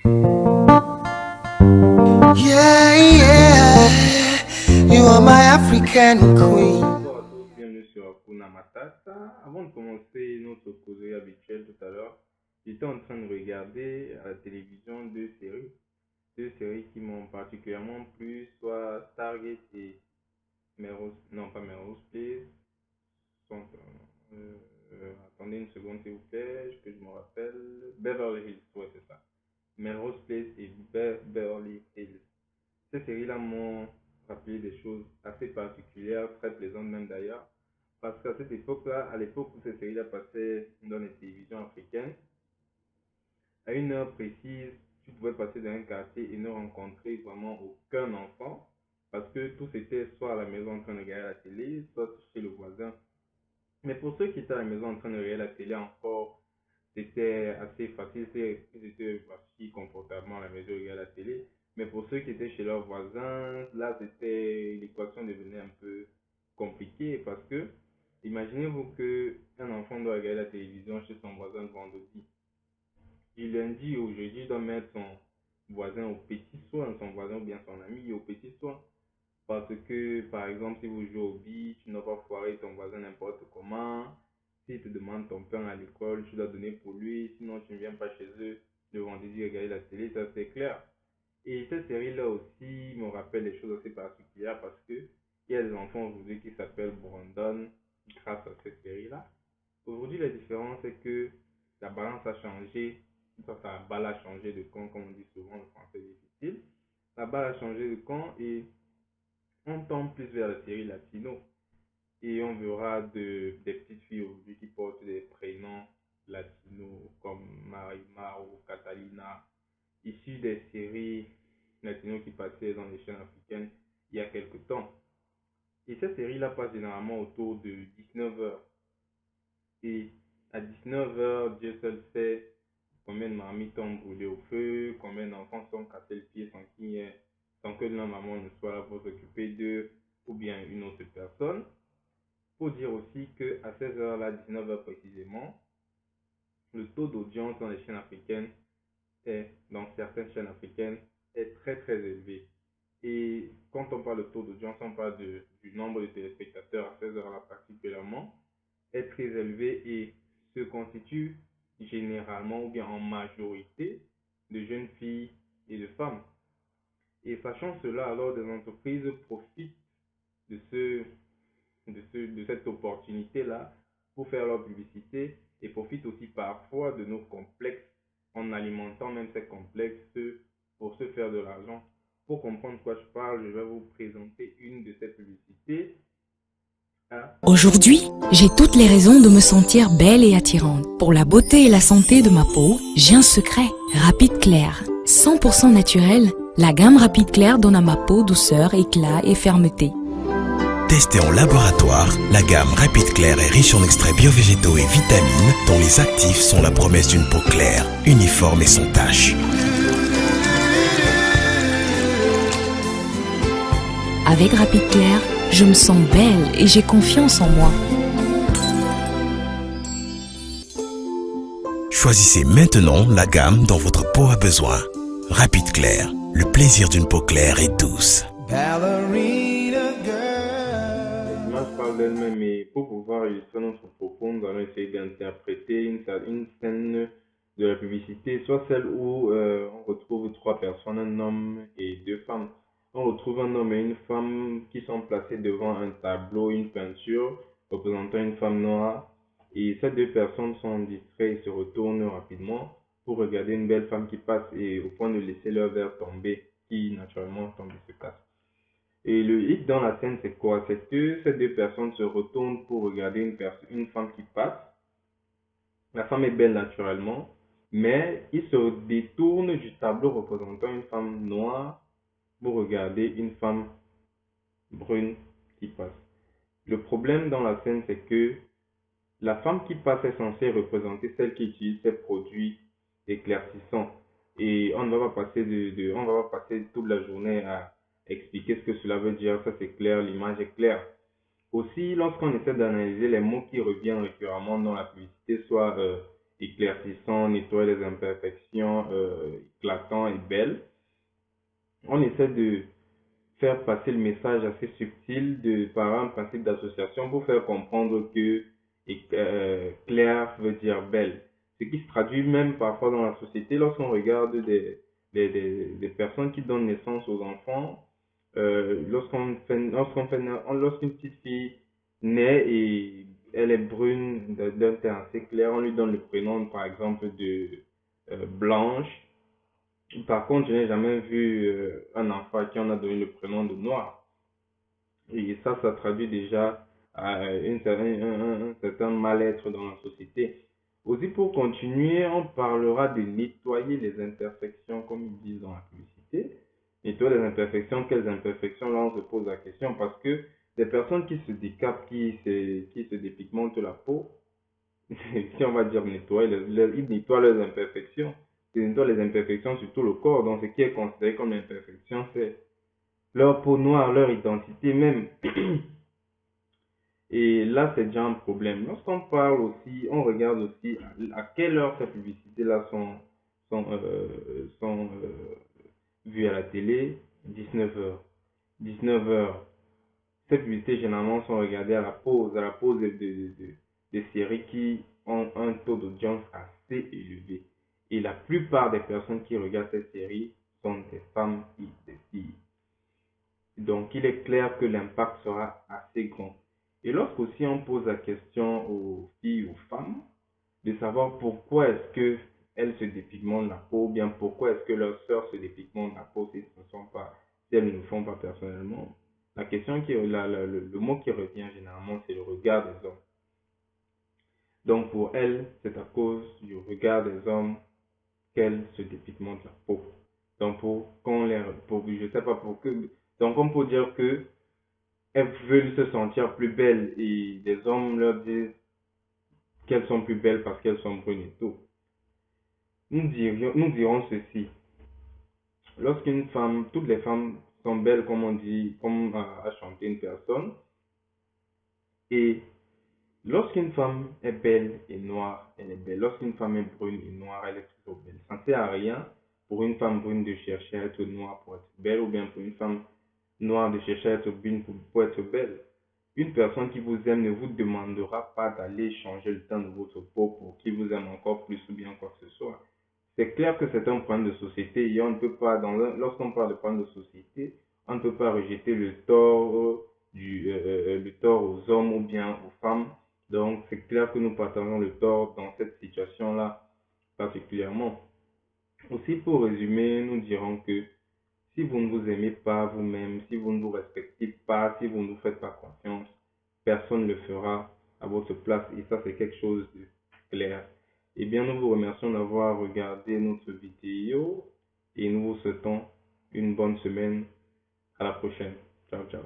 Yeah, yeah, you are my African queen. Bonjour à tous, bienvenue sur Hakuna Matata. Avant de commencer notre causerie habituelle tout à l'heure, j'étais en train de regarder à la télévision deux séries qui m'ont particulièrement plu, soit Stargate et Melrose, non pas Melrose Place. Sont, attendez une seconde s'il vous plaît, que je me rappelle. Beverly Hills, ouais c'est ça. Melrose Place et Beverly Hills. Ces séries-là m'ont rappelé des choses assez particulières, très plaisantes même d'ailleurs. Parce qu'à cette époque-là, à l'époque où ces séries-là passaient dans les télévisions africaines, à une heure précise, tu pouvais passer dans un quartier et ne rencontrer vraiment aucun enfant. Parce que tous étaient soit à la maison en train de regarder la télé, soit chez le voisin. Mais pour ceux qui étaient à la maison en train de regarder la télé encore, c'était assez facile, ils étaient assis confortablement à la maison, regarder la télé. Mais pour ceux qui étaient chez leurs voisins, là, l'équation devenait un peu compliquée parce que, imaginez-vous que un enfant doit regarder la télévision chez son voisin le vendredi. Du lundi au jeudi, il doit mettre son voisin au petit soin, son voisin ou bien son ami au petit soin. Parce que, par exemple, si vous jouez au beach, tu n'as pas foirer ton voisin n'importe comment. S'il te demande ton pain à l'école, tu dois donner pour lui. Sinon, tu ne viens pas chez eux le vendredi regarder la télé, ça c'est clair. Et cette série-là aussi me rappelle des choses assez particulières parce que il y a des enfants aujourd'hui qui s'appellent Brandon grâce à cette série-là. Aujourd'hui, la différence est que la balance a changé. La balle a changé de camp, comme on dit souvent, le français est difficile. La balle a changé de camp et on tend plus vers la série latino et on verra des petites filles aujourd'hui qui portent des prénoms latinos comme Marimar ou Catalina, issues des séries latinos qui passaient dans les chaînes africaines il y a quelque temps. Et cette série-là passe généralement autour de 19h. Et à 19h, Dieu seul sait combien de marmites ont brûlé au feu, combien d'enfants sont cassés le pied sans que la maman ne soit là pour s'occuper d'eux ou bien une autre personne. Faut dire aussi qu'à 16h là, 19h précisément, le taux d'audience dans les chaînes africaines dans certaines chaînes africaines, est très très élevé. Et quand on parle de taux d'audience, on parle du nombre de téléspectateurs à 16h là particulièrement, est très élevé et se constitue généralement ou bien en majorité de jeunes filles et de femmes. Et sachant cela, alors des entreprises profitent de de cette opportunité-là pour faire leur publicité et profitent aussi parfois de nos complexes en alimentant même ces complexes pour se faire de l'argent. Pour comprendre de quoi je parle, je vais vous présenter une de ces publicités. Ah. Aujourd'hui, j'ai toutes les raisons de me sentir belle et attirante. Pour la beauté et la santé de ma peau, j'ai un secret. Rapide Clair. 100% naturel, la gamme Rapide Clair donne à ma peau douceur, éclat et fermeté. Testée en laboratoire, la gamme Rapide Clair est riche en extraits biovégétaux et vitamines dont les actifs sont la promesse d'une peau claire, uniforme et sans taches. Avec Rapide Clair, je me sens belle et j'ai confiance en moi. Choisissez maintenant la gamme dont votre peau a besoin. Rapide Clair, le plaisir d'une peau claire et douce. Ballerina girl. Les images parlent d'elles-mêmes et pour pouvoir illustrer notre propos, nous allons essayer d'interpréter une scène de la publicité, soit celle où on retrouve trois personnes, un homme et deux femmes. On retrouve un homme et une femme qui sont placés devant un tableau, une peinture représentant une femme noire. Et ces deux personnes sont distraites et se retournent rapidement pour regarder une belle femme qui passe et au point de laisser leur verre tomber, qui naturellement tombe et se casse. Et le hic dans la scène, c'est quoi? C'est que ces deux personnes se retournent pour regarder une femme qui passe. La femme est belle naturellement, mais ils se détournent du tableau représentant une femme noire pour regarder une femme brune qui passe. Le problème dans la scène, c'est que la femme qui passe est censée représenter celle qui utilise ses produits éclaircissants. Et on ne va pas passer on va pas passer toute la journée à expliquer ce que cela veut dire. Ça c'est clair, l'image est claire. Aussi, lorsqu'on essaie d'analyser les mots qui reviennent récurremment dans la publicité, soit éclaircissant, nettoyer les imperfections, éclatant et belle. On essaie de faire passer le message assez subtil par un principe d'association pour faire comprendre que clair veut dire belle. Ce qui se traduit même parfois dans la société lorsqu'on regarde des personnes qui donnent naissance aux enfants. Lorsqu'une petite fille naît et elle est brune d'un teint assez clair, on lui donne le prénom par exemple de Blanche. Par contre, je n'ai jamais vu un enfant à qui on a donné le prénom de Noir. Et ça traduit déjà un certain mal-être dans la société. Aussi, pour continuer, on parlera de nettoyer les imperfections, comme ils disent dans la publicité. Nettoyer les imperfections, quelles imperfections? Là, on se pose la question parce que des personnes qui se décapent, qui se dépigmentent la peau, si on va dire nettoyer, ils nettoient leurs imperfections. Ils nettoient les imperfections sur tout le corps. Donc, ce qui est considéré comme l'imperfection, c'est leur peau noire, leur identité même. Et là, c'est déjà un problème. Lorsqu'on parle aussi, on regarde aussi à quelle heure ces publicités-là sont vues à la télé. 19h. 19h. Ces publicités, généralement, sont regardées à la pause des séries qui ont un taux d'audience assez élevé. Et la plupart des personnes qui regardent ces séries sont des femmes et des filles. Donc, il est clair que l'impact sera assez grand. Et lorsqu'aussi on pose la question aux filles, aux femmes, de savoir pourquoi est-ce que elles se dépigmentent la peau, ou bien pourquoi est-ce que leurs sœurs se dépigmentent la peau si elles ne le font pas personnellement. La question le mot qui revient généralement, c'est le regard des hommes. Donc pour elles, c'est à cause du regard des hommes qu'elles se dépigmentent la peau. Donc je sais pas pour que, donc on peut dire que elles veulent se sentir plus belles et les hommes leur disent qu'elles sont plus belles parce qu'elles sont brunes et tout. Nous dirons ceci. Lorsqu'une femme, toutes les femmes sont belles comme on dit, comme a chanté une personne. Et lorsqu'une femme est belle et noire, elle est belle. Lorsqu'une femme est brune et noire, elle est toujours belle. Ça ne sert à rien pour une femme brune de chercher à être noire pour être belle ou bien pour une femme noire de chercher à être brune pour être belle. Une personne qui vous aime ne vous demandera pas d'aller changer le teint de votre peau pour qu'il vous aime encore plus ou bien quoi que ce soit. C'est clair que c'est un problème de société et on ne peut pas, lorsqu'on parle de problème de société, on ne peut pas rejeter le tort aux hommes ou bien aux femmes. Donc c'est clair que nous partageons le tort dans cette situation-là particulièrement. Aussi pour résumer, nous dirons que si vous ne vous aimez pas vous-même, si vous ne vous respectez pas, si vous ne vous faites pas confiance, personne ne le fera à votre place et ça c'est quelque chose de clair. Eh bien, nous vous remercions d'avoir regardé notre vidéo et nous vous souhaitons une bonne semaine. À la prochaine. Ciao, ciao.